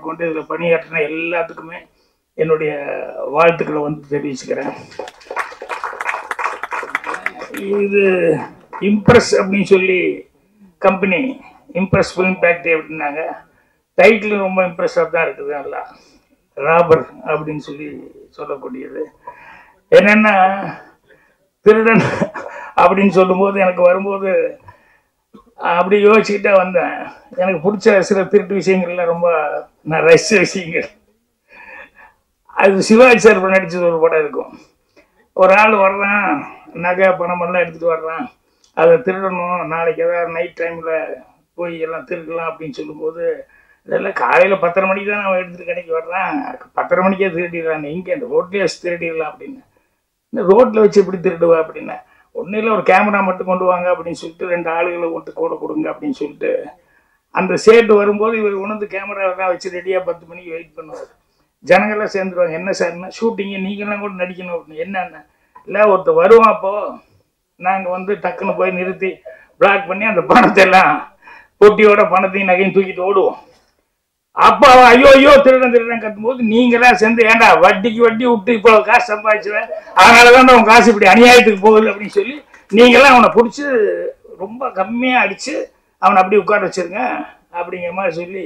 கொண்டு இதில் பணியாற்றின எல்லாத்துக்குமே என்னுடைய வாழ்த்துக்களை வந்து தெரிவிச்சுக்கிறேன். இது இம்ப்ரெஸ் அப்படின்னு சொல்லி கம்பெனி, இம்ப்ரெஸ் ஃபிலிம் ஃபேக்ட்ரி அப்படின்னாங்க. டைட்டில் ரொம்ப இம்ப்ரெஸ்ஸாக தான் இருக்குது. நல்லா ராபர் அப்படின்னு சொல்லி சொல்லக்கூடியது. என்னென்னா திருடன் அப்படின்னு சொல்லும்போது எனக்கு வரும்போது அப்படி யோசிச்சுக்கிட்டே வந்தேன். எனக்கு பிடிச்ச சில திருட்டு விஷயங்கள்லாம் ரொம்ப நான் ரசித்த விஷயங்கள். அது சிவாஜி சார் நடிச்சது ஒரு படம் இருக்கும். ஒரு ஆள் வர்றான், நகை பணமெல்லாம் எடுத்துகிட்டு வர்றான், அதை திருடணும், நாளைக்கு ஏதாவது நைட் டைமில் போய் எல்லாம் திருடலாம் அப்படின்னு சொல்லும்போது, இதெல்லாம் காலையில் 10:30 மணிக்கு தான் அவன் எடுத்துகிட்டு கடைக்கு வர்றான், 10:30 மணிக்கே திருடிடலான்னு, இங்கே அந்த ரோட்லேயே வச்சு திருடிடலாம் அப்படின்னு. இந்த ரோட்டில் வச்சு எப்படி திருடுவா அப்படின்னா, ஒன்றும் இல்லை ஒரு கேமரா மட்டும் கொண்டு வாங்க அப்படின்னு சொல்லிட்டு 2 ஆளுகளை விட்டு கூட கொடுங்க அப்படின்னு சொல்லிட்டு அந்த சேட்டு வரும்போது இவர் உணர்ந்து கேமராவெல்லாம் வச்சு ரெடியாக 10 மணிக்கு வெயிட் பண்ணுவார். ஜனங்கள்லாம் சேர்ந்துருவாங்க. என்ன சார்னா ஷூட்டிங்கு நீங்கள்லாம் கூட நடிக்கணும் அப்படின்னு. என்னென்ன இல்லை ஒருத்தர் வருவான், அப்போது நாங்கள் வந்து டக்குன்னு போய் நிறுத்தி பிளாக் பண்ணி அந்த பணத்தை எல்லாம் பொட்டியோட பணத்தையும் நகையும் தூக்கிட்டு ஓடுவோம். அப்போ ஐயோ ஐயோ திருடன் திருடன் கத்தும்போது நீங்களாம் சேர்ந்து ஏண்டா வட்டிக்கு வட்டி விட்டு இப்போ காசு சம்பாதிச்சுவேன், அதனால தான் உன் காசு இப்படி அநியாயத்துக்கு போகுது அப்படின்னு சொல்லி நீங்களாம் அவனை பிடிச்சி ரொம்ப கம்மியாக அடித்து அவனை அப்படி உட்கார வச்சிருங்க அப்படிங்கிற மாதிரி சொல்லி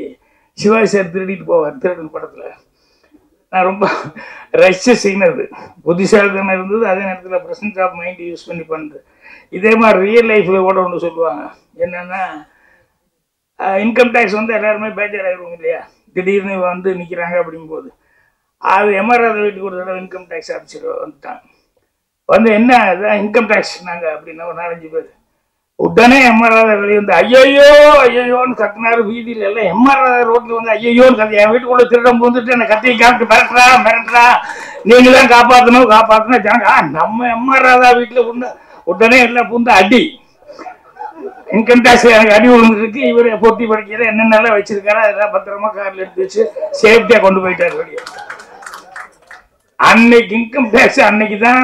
சிவாஜி சார் திருடிட்டு போவார் திருடன் படத்தில். நான் ரொம்ப ரசிச்ச சீன் அது. புத்திசாலித்தனம் இருந்தது, அதே நேரத்தில் ப்ரெசன்ஸ் ஆஃப் மைண்ட் யூஸ் பண்ணி பண்ணுறது. இதே மாதிரி ரியல் லைஃப்பில் கூட ஒன்று சொல்லுவாங்க. என்னென்னா இன்கம் டேக்ஸ் வந்து எல்லாருமே பேஜர் ஆகிடுவோம் இல்லையா, திடீர்னு வந்து நிற்கிறாங்க அப்படிங்கும்போது. அது எம்ஆர்ஆர் வீட்டுக்கு ஒரு தடவை இன்கம் டேக்ஸ் ஆஃபீஸர் வந்துட்டாங்க. வந்து என்ன அதுதான் இன்கம் டேக்ஸ் நாங்கள் அப்படின்னா ஒரு 4-5 பேர். உடனே எம்ஆர்ஆர் வெளியே வந்து ஐயோ ஐயோன்னு கத்தினாரு. வீதியில் எல்லாம் எம்ஆர்ஆர் ரோட்டில் வந்து ஐயோன்னு கத்தி, என் வீட்டுக்குள்ளே திருடம் போந்துட்டு என்னை கத்தியை காப்பிட்டு மிரட்டுறா நீங்கள் தான் காப்பாற்றணும் ஜனங்க. நம்ம எம்ஆர்ஆர் வீட்டில் உடனே எல்லாம் பூந்து அடி. இன்கம் டேக்ஸ் எனக்கு அடி விழுந்துருக்கு. இவர் போட்டி படிக்கிற என்னென்னலாம் வச்சிருக்காரு அதெல்லாம் பத்திரமா காரில் எடுத்து வச்சு சேஃப்டியாக கொண்டு போயிட்டார் வெளியே. அன்னைக்கு இன்கம் டேக்ஸ் அன்னைக்கு தான்,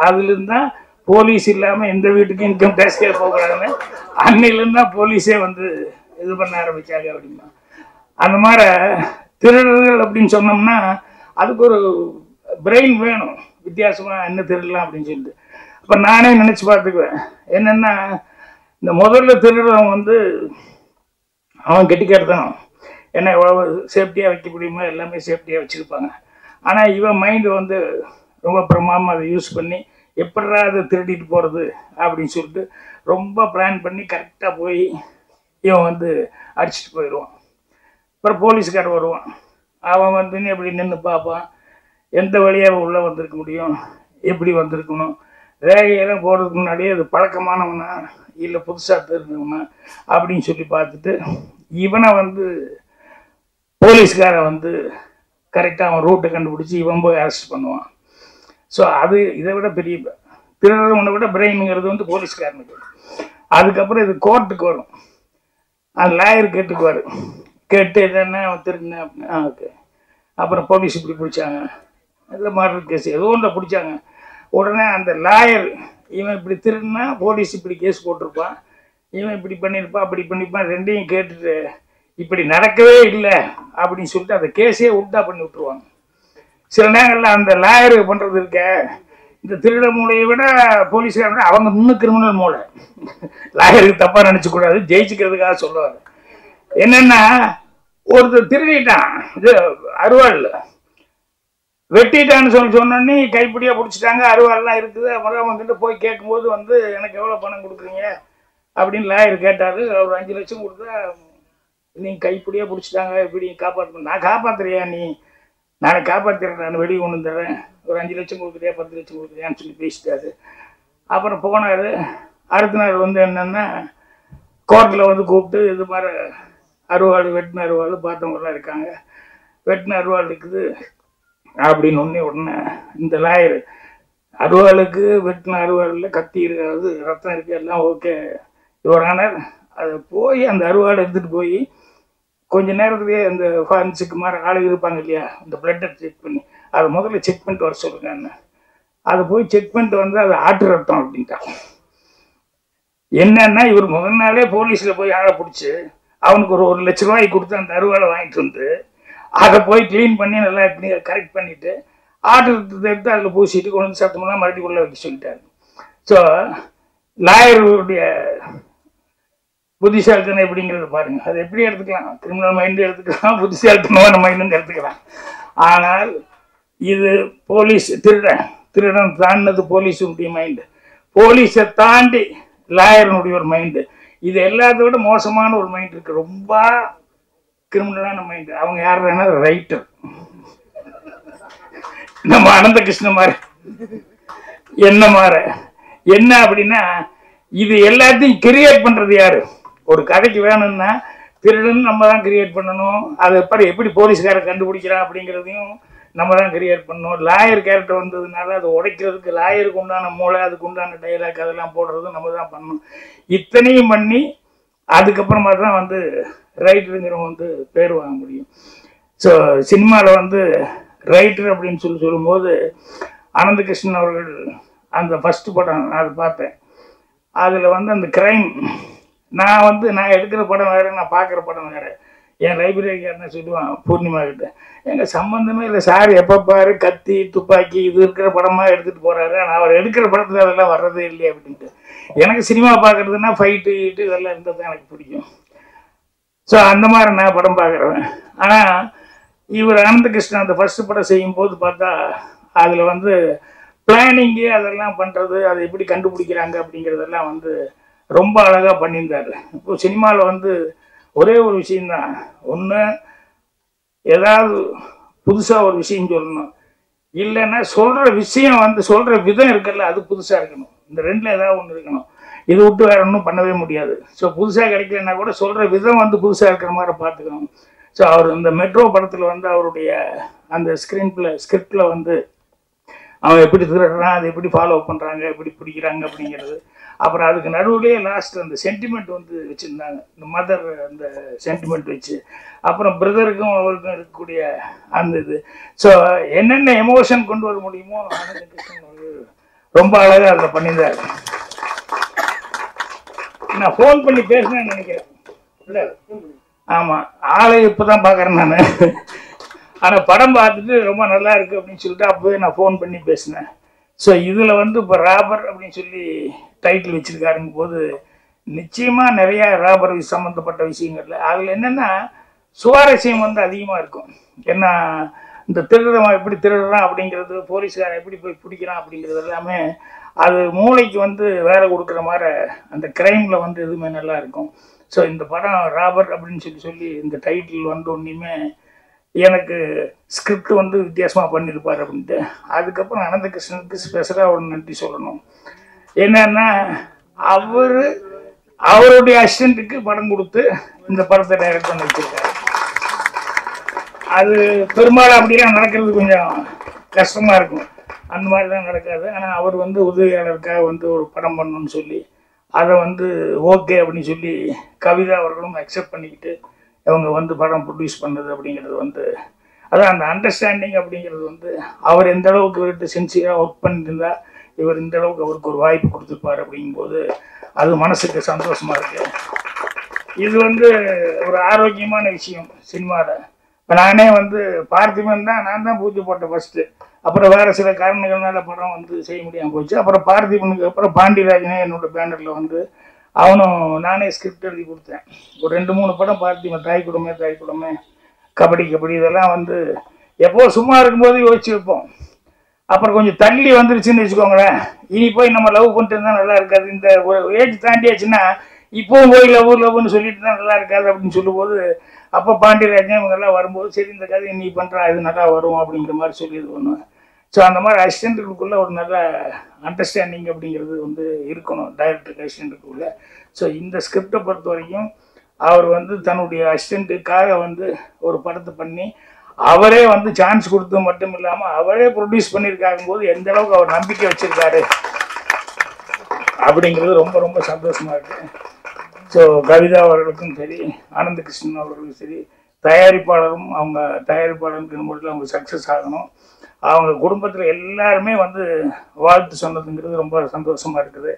அதுலேருந்து தான் போலீஸ் இல்லாமல் எந்த வீட்டுக்கும் இன்கம் டேக்ஸ்கே போகக்கூடாதுன்னு அன்னையிலேருந்து தான் போலீஸே வந்து இது பண்ண ஆரம்பித்தாங்க அப்படின்னா. அந்த மாதிரி திருடர்கள் அப்படின்னு சொன்னோம்னா அதுக்கு ஒரு பிரெயின் வேணும், வித்தியாசமாக என்ன திருடலாம் அப்படின்னு சொல்லிட்டு. அப்போ நானே நினச்சி பார்த்துக்குவேன். என்னென்னா இந்த முதல்ல திருடுறவன் வந்து அவன் கெட்டிக்காரத்தனம், ஏன்னா எவ்வளோ சேஃப்டியாக வைக்க முடியுமோ எல்லாமே சேஃப்டியாக வச்சுருப்பாங்க. ஆனால் இவன் மைண்டு வந்து ரொம்ப பிரமாதமாக அதை யூஸ் பண்ணி எப்படா அதை திருடிட்டு போகிறது அப்படின்னு சொல்லிட்டு ரொம்ப பிளான் பண்ணி கரெக்டாக போய் இவன் வந்து அடிச்சுட்டு போயிடுவான். அப்புறம் போலீஸ்காரர் வருவான். அவன் வந்து எப்படி நின்று பார்ப்பான், எந்த வழியாக உள்ளே வந்திருக்க முடியும், எப்படி வந்திருக்கணும், ரேகையெல்லாம் போகிறதுக்கு முன்னாடியே அது பழக்கமானவனா இல்லை புதுசாக தெரிஞ்சவனா அப்படின்னு சொல்லி பார்த்துட்டு இவனை வந்து போலீஸ்காரன் வந்து கரெக்டாக அவன் ரூட்டை கண்டுபிடிச்சி இவன் போய் அரெஸ்ட் பண்ணுவான். ஸோ அது இதை விட பெரிய திருடனை விட பிரெயினுங்கிறது வந்து போலீஸ்காரனுக்கு. அதுக்கப்புறம் இது கோர்ட்டுக்கு வரும். அந்த லாயர் கேட்டுக்குவார். கேட்டு என்னென்ன அவன் திருடினேன் அப்படின்னு. ஓகே. அப்புறம் போலீஸ் இப்படி பிடிச்சாங்க, இல்லை மாடல் கேஸ் ஏதோ ஒன்றை பிடிச்சாங்க. உடனே அந்த லாயர் இவன் இப்படி திருடினா போலீஸ் இப்படி கேஸ் போட்டிருப்பான், இவன் இப்படி பண்ணியிருப்பான் அப்படி பண்ணியிருப்பான், ரெண்டையும் கேட்டுட்டு இப்படி நடக்கவே இல்லை அப்படின்னு சொல்லிட்டு அந்த கேஸே உண்டா பண்ணி விட்டுருவாங்க. சில நேரங்களில் அந்த லாயர் பண்ணுறது இருக்க இந்த திருட மூளையை விட போலீஸ்காரங்க அவங்க இன்னும் கிரிமினல் மூளை. லாயருக்கு தப்பாக நினச்சக்கூடாது, ஜெயிச்சுக்கிறதுக்காக சொல்லுவாங்க. என்னென்னா ஒருத்தர் திருடிட்டான், இது அருவாள் வெட்டிட்டான்னு சொன்னோன்னே கைப்பிடியாக பிடிச்சிட்டாங்க, அருவாள்லாம் இருக்குது. அப்புறம் அவங்ககிட்ட போய் கேட்கும்போது வந்து எனக்கு எவ்வளோ பணம் கொடுக்குறீங்க அப்படின்னு லாயர் கேட்டார். ஒரு 5 லட்சம் கொடுத்தா நீங்கள் கைப்பிடியாக பிடிச்சிட்டாங்க, எப்படி காப்பாற்றணும். நான் காப்பாற்றுறியா, நீ நாளைக்கு காப்பாற்றுறேன், நான் வெளியே கொண்டு தர்றேன், ஒரு 5 லட்சம் கொடுக்குறியா 10 லட்சம் கொடுக்குறியான்னு சொல்லி பேசிட்டாரு. அப்புறம் போனார். அடுத்த நாள் வந்து என்னென்னா கோர்ட்டில் வந்து கூப்பிட்டு இது மாதிரி அருவாள் வெட்டின அருவாள் பார்த்தவங்கலாம் இருக்காங்க, வெட்டின அருவாள் இருக்குது அப்படின்னு உடனே இந்த லாயர் அருவாளுக்கு வெட்டின அருவாளில் கத்தி இருக்காது, ரத்தம் இருக்குது, எல்லாம் ஓகே யுவர் ஆனர், அதை போய் அந்த அருவாளை எடுத்துகிட்டு போய் கொஞ்சம் நேரத்துலேயே அந்த ஃபாரன்சிக் மாதிரி ஆளுங்க இருப்பாங்க இல்லையா, இந்த பிளட்டை செக் பண்ணி அதை முதல்ல செக் பண்ணிட்டு வர சொல்லுங்கன்னு. அதை போய் செக் பண்ணிட்டு வந்து அது ஆட்டு ரத்தம் அப்படின்ட்டான். என்னன்னா இவர் முதல் நாளே போலீஸில் போய் ஆளை பிடிச்சி அவனுக்கு ஒரு 1 லட்ச ரூபாய்க்கு கொடுத்து அந்த அருவாளை வாங்கிட்டு வந்து அதை போய் க்ளீன் பண்ணி நல்லா கரெக்ட் பண்ணிவிட்டு ஆர்டர் எடுத்து அதில் பூசிட்டு கொண்டு வந்து சத்தம்னா மறுபடியும் உள்ள வைக்க சொல்லிட்டாரு. ஸோ லாயருடைய புத்திசாலித்தனம் எப்படிங்கிறது பாருங்க. அது எப்படி எடுத்துக்கலாம், கிரிமினல் மைண்டு எடுத்துக்கலாம், புத்திசாலித்தனமான மைண்டு எடுத்துக்கலாம். ஆனால் இது போலீஸ் திருடன் தாண்டினது போலீஸுடைய மைண்டு, போலீஸை தாண்டி லாயரனுடைய ஒரு மைண்டு. இது எல்லாத்த விட மோசமான ஒரு மைண்ட் இருக்கு, ரொம்ப கிரிமினலான மைண்டு. அவங்க யார் வேணா ரைட்டர், நம்ம அனந்த கிருஷ்ண மாதிரி என்ன மாற என்ன அப்படின்னா, இது எல்லாத்தையும் கிரியேட் பண்றது யாரு? ஒரு கதைக்கு வேணும்னா திருடன் நம்ம தான் கிரியேட் பண்ணணும். அதை எப்படி போலீஸ்காரை கண்டுபிடிக்கிறான் அப்படிங்கிறதையும் நம்ம தான் கிரியேட் பண்ணணும். லாயர் கேரக்டர் வந்ததுனால அதை உடைக்கிறதுக்கு லாயருக்கு உண்டான மூளை, அதுக்கு உண்டான டைலாக் அதெல்லாம் போடுறது நம்ம தான் பண்ணணும். இத்தனையும் பண்ணி அதுக்கப்புறமா தான் வந்து ரைட்டருங்கிறவங்க வந்து பேர் வாங்க முடியும். ஸோ சினிமாவில் ரைட்டர் அப்படின்னு சொல்லும்போது அனந்த கிருஷ்ணன் அவர்கள் அந்த ஃபஸ்ட்டு படம் நான் அதை பார்த்தேன். அதில் அந்த கிரைம், நான் எடுக்கிற படம் வேறு, நான் பார்க்குற படம் வேறு. என் லைப்ரரிக்காரனை சொல்லுவான் பூர்ணிமா கிட்ட, எங்கள் சம்மந்தமே இல்லை சார், எப்போ பாரு கத்தி துப்பாக்கி இது இருக்கிற படமாக எடுத்துகிட்டு போகிறாரு, ஆனால் அவர் எடுக்கிற படத்தில் அதெல்லாம் வர்றதே இல்லையே அப்படின்ட்டு. எனக்கு சினிமா பார்க்குறதுனா ஃபைட்டு இதெல்லாம் இருந்தால் தான் எனக்கு பிடிக்கும். ஸோ அந்த மாதிரி நான் படம் பார்க்குறேன். ஆனால் இவர் அனந்த கிருஷ்ணன் அந்த ஃபஸ்ட்டு படம் செய்யும்போது பார்த்தா அதில் பிளானிங்கு அதெல்லாம் பண்ணுறது, அதை எப்படி கண்டுபிடிக்கிறாங்க அப்படிங்கிறதெல்லாம் ரொம்ப அழகாக பண்ணியிருந்தார். இப்போ சினிமாவில் ஒரே ஒரு விஷயந்தான், ஒன்று ஏதாவது புதுசாக ஒரு விஷயம் சொல்லணும், இல்லைன்னா சொல்கிற விஷயம் சொல்கிற விதம் இருக்குல்ல அது புதுசாக இருக்கணும். இந்த ரெண்டில் ஏதாவது ஒன்று இருக்கணும். இது விட்டு வேற ஒன்றும் பண்ணவே முடியாது. ஸோ புதுசாக கிடைக்கலன்னா கூட சொல்கிற விதம் புதுசாக இருக்கிற மாதிரி பார்த்துக்கணும். ஸோ அவர் இந்த மெட்ரோ படத்தில் அவருடைய அந்த ஸ்கிரிப்டில் அவன் எப்படி திருடுறான், அதை எப்படி ஃபாலோ பண்ணுறாங்க, எப்படி பிடிக்கிறாங்க அப்படிங்கிறது. அப்புறம் அதுக்கு நடுவுலேயே லாஸ்ட் அந்த சென்டிமெண்ட் வச்சுருந்தாங்க, இந்த மதர் அந்த சென்டிமெண்ட் வச்சு, அப்புறம் பிரதருக்கும் அவருக்கும் இருக்கக்கூடிய அந்த இது. ஸோ என்னென்ன எமோஷன் கொண்டு வர முடியுமோ ரொம்ப அழகாக அதில் பண்ணியிருந்தார். நான் ஃபோன் பண்ணி பேசினேன்னு நினைக்கிறேன், இல்லை ஆமாம், ஆளை இப்போ தான் பார்க்குறேன் நான். ஆனால் படம் பார்த்துட்டு ரொம்ப நல்லா இருக்குது அப்படின்னு சொல்லிட்டு அப்போவே நான் ஃபோன் பண்ணி பேசினேன். ஸோ இதில் இப்போ ராபர் அப்படின்னு சொல்லி டைட்டில் வச்சுருக்காருங்க போது நிச்சயமாக நிறையா ராபர் சம்மந்தப்பட்ட விஷயங்கள்ல அதில் என்னென்னா சுவாரஸ்யம் அதிகமாக இருக்கும். ஏன்னா இந்த திருடுறவன் எப்படி திருடுறான் அப்படிங்கிறது, போலீஸ்காரன் எப்படி போய் பிடிக்கிறான் அப்படிங்கிறது எல்லாமே அது மூளைக்கு வேலை கொடுக்குற மாதிரி அந்த க்ரைமில் எதுவுமே நல்லா இருக்கும். ஸோ இந்த படம் ராபர் அப்படின்னு சொல்லி இந்த டைட்டில் ஒன்றுமே எனக்கு ஸ்கிரிப்ட் வித்தியாசமாக பண்ணியிருப்பார் அப்படின்ட்டு. அதுக்கப்புறம் அனந்த கிருஷ்ணனுக்கு ஸ்பெஷலாக ஒரு நன்றி சொல்லணும். என்னன்னா அவருடைய அசிஸ்டண்ட்டுக்கு படம் கொடுத்து இந்த படத்தை டைரக்ட் பண்ணி வச்சிருக்காரு. அது பெரும்பாலும் அப்படிலாம் நடக்கிறது கொஞ்சம் கஷ்டமாக இருக்கும், அந்த மாதிரி தான் நடக்காது. ஆனால் அவர் உதவியாளருக்காக ஒரு படம் பண்ணணும்னு சொல்லி அதை ஓகே அப்படின்னு சொல்லி கவிதா அவர்களும் அக்செப்ட் பண்ணிக்கிட்டு அவங்க படம் ப்ரொடியூஸ் பண்ணது அப்படிங்கிறது அதான் அந்த அண்டர்ஸ்டாண்டிங் அப்படிங்கிறது அவர் எந்த அளவுக்கு இவர்கிட்ட சின்சியராக ஒர்க் பண்ணியிருந்தா இவர் இந்த அளவுக்கு அவருக்கு ஒரு வாய்ப்பு கொடுத்துருப்பார் அப்படிங்கும்போது அது மனசுக்கு சந்தோஷமாக இருக்குது. இது ஒரு ஆரோக்கியமான விஷயம் சினிமாவில். இப்போ நானே பார்த்திபன் தான் நான் தான் பூஜை போட்டேன் ஃபஸ்ட்டு. அப்புறம் வேறு சில காரணங்கள்னால படம் செய்ய முடியாமல் போச்சு. அப்புறம் பார்த்திபனுக்கு அப்புறம் பாண்டியராஜனே என்னோட பேனரில் அவனும் நானே ஸ்கிரிப்ட் எழுதி கொடுத்தேன். ஒரு 2-3 படம் பார்த்திபன், தாய் குடும்பமே, கபடி இதெல்லாம் எப்போ சும்மா இருக்கும்போது யோசிச்சு வைப்போம். அப்புறம் கொஞ்சம் தள்ளி வந்துருச்சுன்னு வச்சுக்கோங்களேன், இனி போய் நம்ம லவ் பண்ணிட்டு இருந்தால் நல்லா இருக்காது, இந்த ஒரு ஏஜ் தாண்டியாச்சுன்னா இப்போவும் போய் லவ்னு சொல்லிட்டு தான் நல்லா இருக்காது அப்படின்னு சொல்லும்போது அப்போ பாண்டியராஜன் இவங்கெல்லாம் வரும்போது சரி இந்த கதை நீ பண்ணுறா இது நல்லா வரும் அப்படிங்கிற மாதிரி சொல்லி இது பண்ணுவேன். ஸோ அந்த மாதிரி அசிஸ்டண்ட்டுக்குள்ளே ஒரு நல்ல அண்டர்ஸ்டாண்டிங் அப்படிங்கிறது இருக்கணும் டைரக்டருக்கு அசிஸ்டண்ட்டுக்குள்ளே. ஸோ இந்த ஸ்கிரிப்டை பொறுத்த வரைக்கும் அவர் தன்னுடைய அசிஸ்டண்ட்டுக்காக ஒரு படத்தை பண்ணி அவரே சான்ஸ் கொடுத்து மட்டும் இல்லாமல் அவரே ப்ரொடியூஸ் பண்ணியிருக்காகும் போது எந்த அளவுக்கு அவர் நம்பிக்கை வச்சுருக்காரு அப்படிங்கிறது ரொம்ப ரொம்ப சந்தோஷமாக இருக்குது. ஸோ கவிதா அவர்களுக்கும் சரி, ஆனந்த கிருஷ்ணன் அவர்களுக்கும் சரி, தயாரிப்பாளரும் அவங்க தயாரிப்பாளருக்கு மட்டும் அவங்க சக்ஸஸ் ஆகணும். அவங்க குடும்பத்தில் எல்லாருமே வாழ்த்து சொன்னதுங்கிறது ரொம்ப சந்தோஷமாக இருக்குது.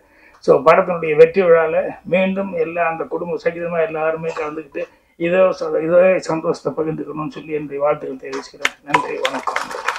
ஸோ படத்தினுடைய வெற்றி விழாவில் மீண்டும் எல்லா அந்த குடும்ப சகிதமாக எல்லாருமே கலந்துக்கிட்டு இதோ சந்தோஷத்தை பகிர்ந்துக்கணும்னு சொல்லி என்னுடைய வாழ்த்துக்கள் தெரிவிச்சுக்கிறேன். நன்றி, வணக்கம்.